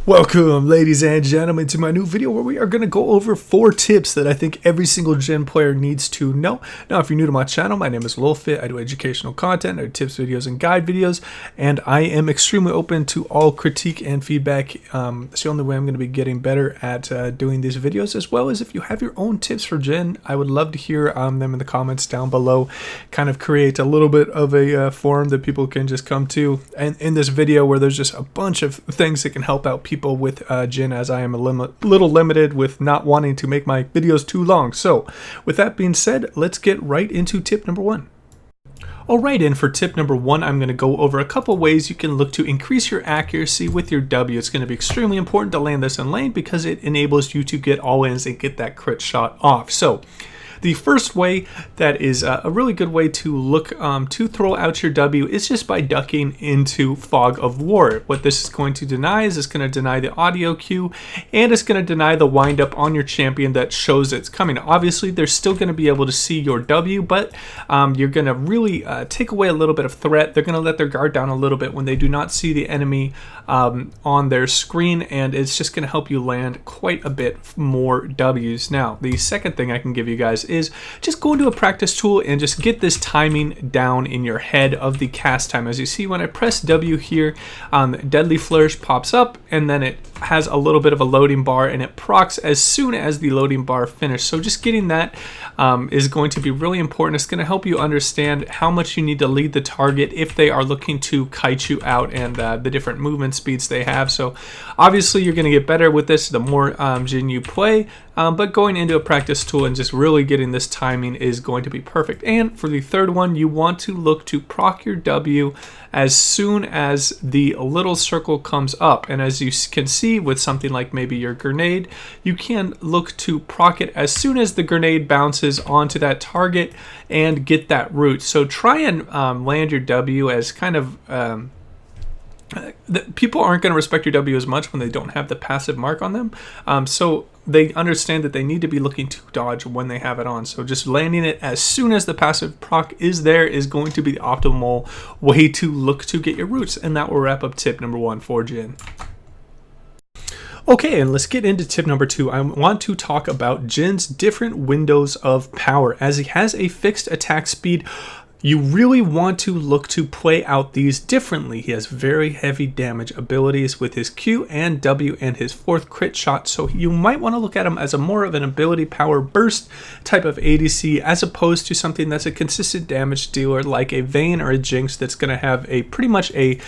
Welcome, ladies and gentlemen, to my new video where we are going to go over 4 tips that I think every single Jhin player needs to know. Now, if you're new to my channel, my name is LilFit. I do educational content, I do tips videos and guide videos, and I am extremely open to all critique and feedback. It's the only way I'm going to be getting better at doing these videos, as well as if you have your own tips for Jhin, I would love to hear them in the comments down below. Kind of create a little bit of a forum that people can just come to, and in this video where there's just a bunch of things that can help out people with Jhin, as I am a little limited with not wanting to make my videos too long. So with that being said, let's get right into tip number 1. Alright, and for tip number 1, I'm going to go over a couple ways you can look to increase your accuracy with your W. It's going to be extremely important to land this in lane because it enables you to get all-ins and get that crit shot off. So the first way that is a really good way to look to throw out your W is just by ducking into Fog of War. What this is going to deny is it's going to deny the audio cue, and it's going to deny the windup on your champion that shows it's coming. Obviously, they're still going to be able to see your W, but you're going to really take away a little bit of threat. They're going to let their guard down a little bit when they do not see the enemy on their screen, and it's just going to help you land quite a bit more Ws. Now, the second thing I can give you guys is just go into a practice tool and just get this timing down in your head of the cast time. As you see, when I press W here, Deadly Flourish pops up, and then it has a little bit of a loading bar, and it procs as soon as the loading bar finishes. So just getting that is going to be really important. It's going to help you understand how much you need to lead the target if they are looking to kite you out, and the different movement speeds they have. So obviously you're going to get better with this the more Jhin you play, but going into a practice tool and just really getting this timing is going to be perfect. And for the third one, you want to look to proc your W as soon as the little circle comes up. And as you can see with something like maybe your grenade, you can look to proc it as soon as the grenade bounces onto that target and get that root. So try and land your W as kind of people aren't going to respect your W as much when they don't have the passive mark on them. So they understand that they need to be looking to dodge when they have it on. So just landing it as soon as the passive proc is there is going to be the optimal way to look to get your roots. And that will wrap up tip number 1 for Jhin. Okay, and let's get into tip number 2. I want to talk about Jin's different windows of power. As he has a fixed attack speed, you really want to look to play out these differently. He has very heavy damage abilities with his Q and W and his 4th crit shot, so you might want to look at him as a more of an ability power burst type of ADC as opposed to something that's a consistent damage dealer like a Vayne or a Jinx that's going to have a pretty much a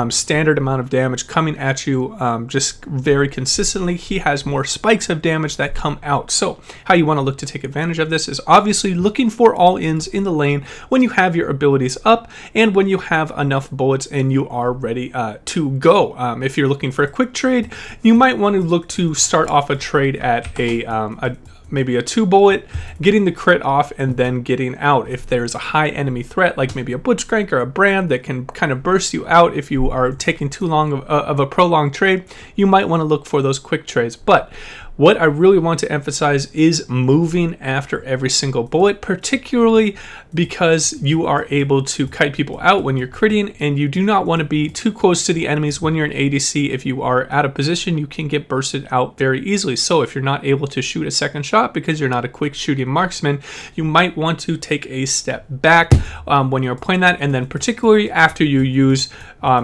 standard amount of damage coming at you just very consistently. He has more spikes of damage that come out. So how you want to look to take advantage of this is obviously looking for all-ins in the lane when you have your abilities up and when you have enough bullets and you are ready to go. If you're looking for a quick trade, you might want to look to start off a trade at maybe a 2-bullet, getting the crit off and then getting out. If there's a high enemy threat like maybe a Blitzcrank or a Brand that can kind of burst you out if you are taking too long of a prolonged trade, you might want to look for those quick trades. But what I really want to emphasize is moving after every single bullet, particularly because you are able to kite people out when you're critting, and you do not want to be too close to the enemies when you're in ADC. If you are out of position, you can get bursted out very easily. So if you're not able to shoot a second shot because you're not a quick shooting marksman, you might want to take a step back when you're playing that, and then particularly after you use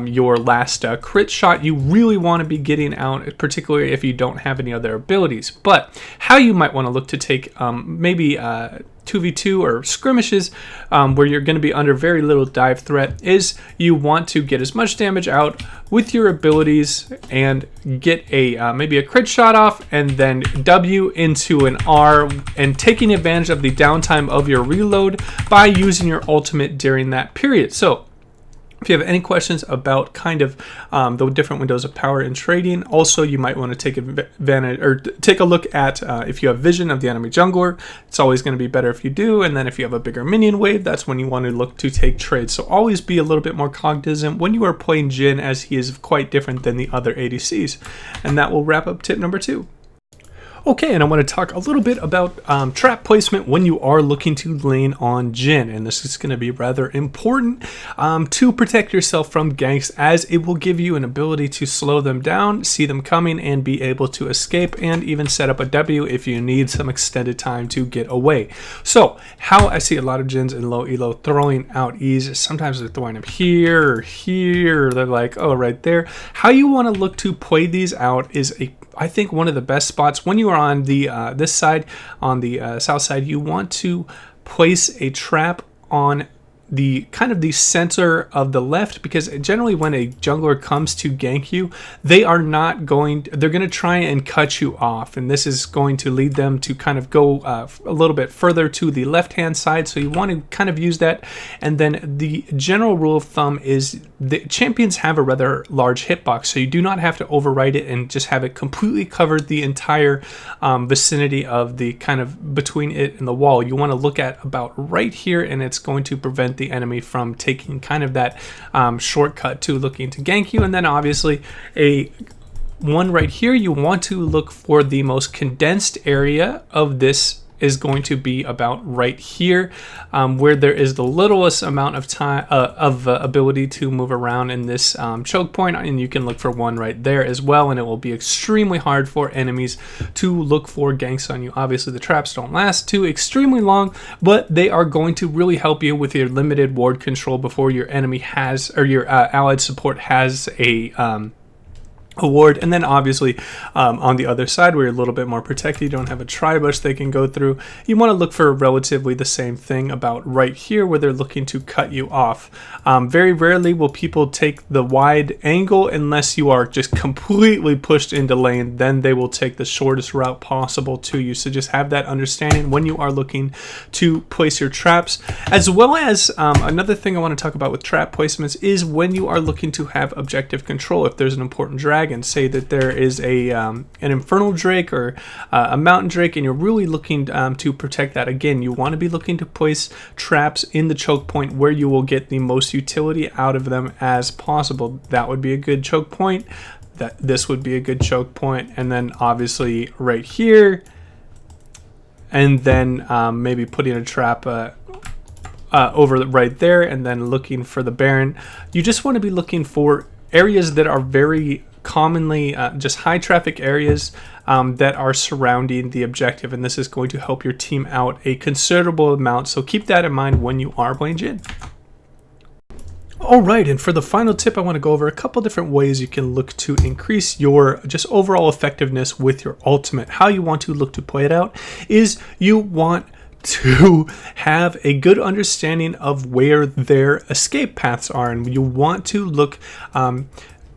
your last crit shot, you really want to be getting out, particularly if you don't have any other abilities. But how you might want to look to take maybe 2v2 or skirmishes where you're going to be under very little dive threat is you want to get as much damage out with your abilities and get a maybe a crit shot off and then W into an R, and taking advantage of the downtime of your reload by using your ultimate during that period. So if you have any questions about kind of the different windows of power in trading, also you might want to take advantage or take a look at if you have vision of the enemy jungler. It's always going to be better if you do. And then if you have a bigger minion wave, that's when you want to look to take trades. So always be a little bit more cognizant when you are playing Jhin, as he is quite different than the other ADCs. And that will wrap up tip number 2. Okay, and I want to talk a little bit about trap placement when you are looking to lane on Jhin, and this is going to be rather important to protect yourself from ganks, as it will give you an ability to slow them down, see them coming, and be able to escape, and even set up a W if you need some extended time to get away. So, how I see a lot of Jhins in low elo throwing out E's, sometimes they're throwing them here or here, or they're like, oh, right there. How you want to look to play these out is I think one of the best spots when you are on the this side, on the south side. You want to place a trap on the kind of the center of the left, because generally when a jungler comes to gank you, they're going to try and cut you off, and this is going to lead them to kind of go a little bit further to the left hand side. So you want to kind of use that. And then the general rule of thumb is the champions have a rather large hitbox, so you do not have to overwrite it and just have it completely covered the entire vicinity of the kind of between it and the wall. You want to look at about right here, and it's going to prevent the enemy from taking kind of that shortcut to looking to gank you. And then obviously one right here, you want to look for the most condensed area of this is going to be about right here, where there is the littlest amount of time ability to move around in this choke point, and you can look for one right there as well, and it will be extremely hard for enemies to look for ganks on you. Obviously the traps don't last too extremely long, but they are going to really help you with your limited ward control before your enemy has, or your allied support has a ward. And then obviously on the other side, where you're a little bit more protected, you don't have a tri-bush they can go through, you want to look for relatively the same thing about right here, where they're looking to cut you off. Very rarely will people take the wide angle unless you are just completely pushed into lane. Then they will take the shortest route possible to you. So just have that understanding when you are looking to place your traps. As well as another thing I want to talk about with trap placements is when you are looking to have objective control. If there's an important dragon, say that there is an infernal drake or a mountain drake, and you're really looking to protect that, again, you want to be looking to place traps in the choke point where you will get the most utility out of them as possible. That would be a good choke point. This would be a good choke point, and then obviously right here, and then maybe putting a trap over right there, and then looking for the Baron. You just want to be looking for areas that are very commonly just high traffic areas that are surrounding the objective, and this is going to help your team out a considerable amount. So keep that in mind when you are playing Jhin. Alright, and for the final tip, I want to go over a couple different ways you can look to increase your just overall effectiveness with your ultimate. How you want to look to play it out is you want to have a good understanding of where their escape paths are, and you want to look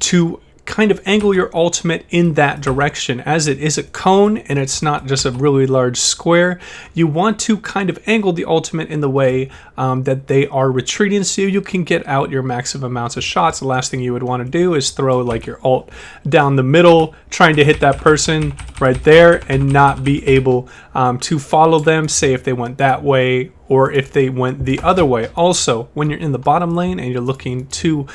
to kind of angle your ultimate in that direction. As it is a cone and it's not just a really large square, you want to kind of angle the ultimate in the way that they are retreating, so you can get out your massive amounts of shots. The last thing you would want to do is throw like your ult down the middle, trying to hit that person right there and not be able to follow them, say if they went that way or if they went the other way. Also, when you're in the bottom lane and you're looking to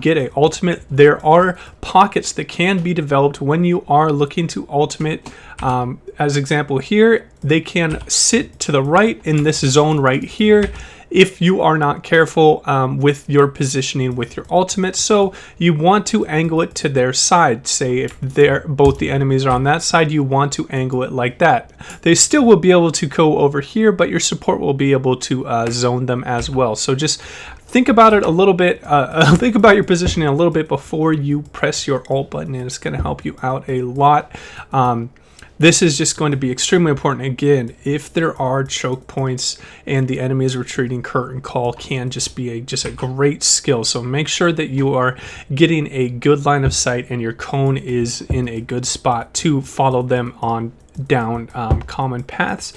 get a ultimate, there are pockets that can be developed when you are looking to ultimate. As example here, they can sit to the right in this zone right here if you are not careful with your positioning with your ultimate. So you want to angle it to their side. Say if both the enemies are on that side, you want to angle it like that. They still will be able to go over here, but your support will be able to zone them as well. So just think about it a little bit, think about your positioning a little bit before you press your ult button, and it's going to help you out a lot. This is just going to be extremely important. Again, if there are choke points and the enemy is retreating, curtain call can just be a great skill. So make sure that you are getting a good line of sight and your cone is in a good spot to follow them on down common paths.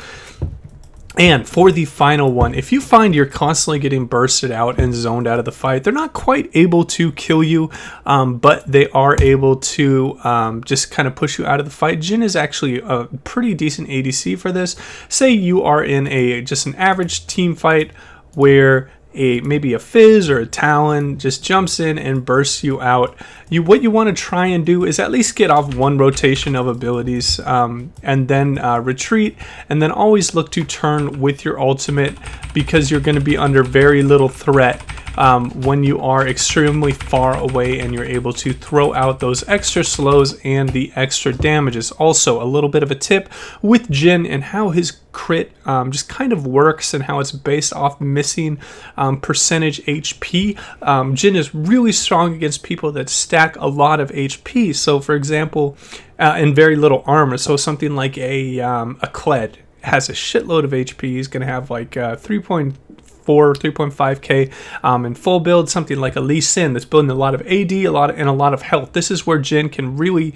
And for the final one, if you find you're constantly getting bursted out and zoned out of the fight, they're not quite able to kill you, but they are able to just kind of push you out of the fight. Jhin is actually a pretty decent ADC for this. Say you are in just an average team fight where maybe a Fizz or a Talon, just jumps in and bursts you out. What you want to try and do is at least get off one rotation of abilities, and then retreat, and then always look to turn with your ultimate, because you're going to be under very little threat when you are extremely far away and you're able to throw out those extra slows and the extra damages. Also, a little bit of a tip with Jhin and how his crit just kind of works and how it's based off missing percentage HP. Jhin is really strong against people that stack a lot of HP. So for example, and very little armor. So something like a Kled has a shitload of HP. He's going to have like 3.5k in full build. Something like a Lee Sin that's building a lot of AD, a lot of health. This is where Jhin can really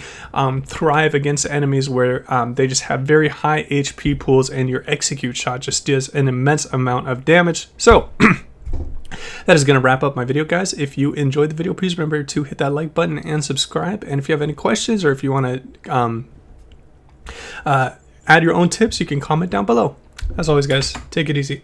thrive against enemies where they just have very high HP pools, and your execute shot just does an immense amount of damage. So that is going to wrap up my video, guys. If you enjoyed the video, please remember to hit that like button and subscribe. And if you have any questions, or if you want to add your own tips, you can comment down below. As always, guys, take it easy.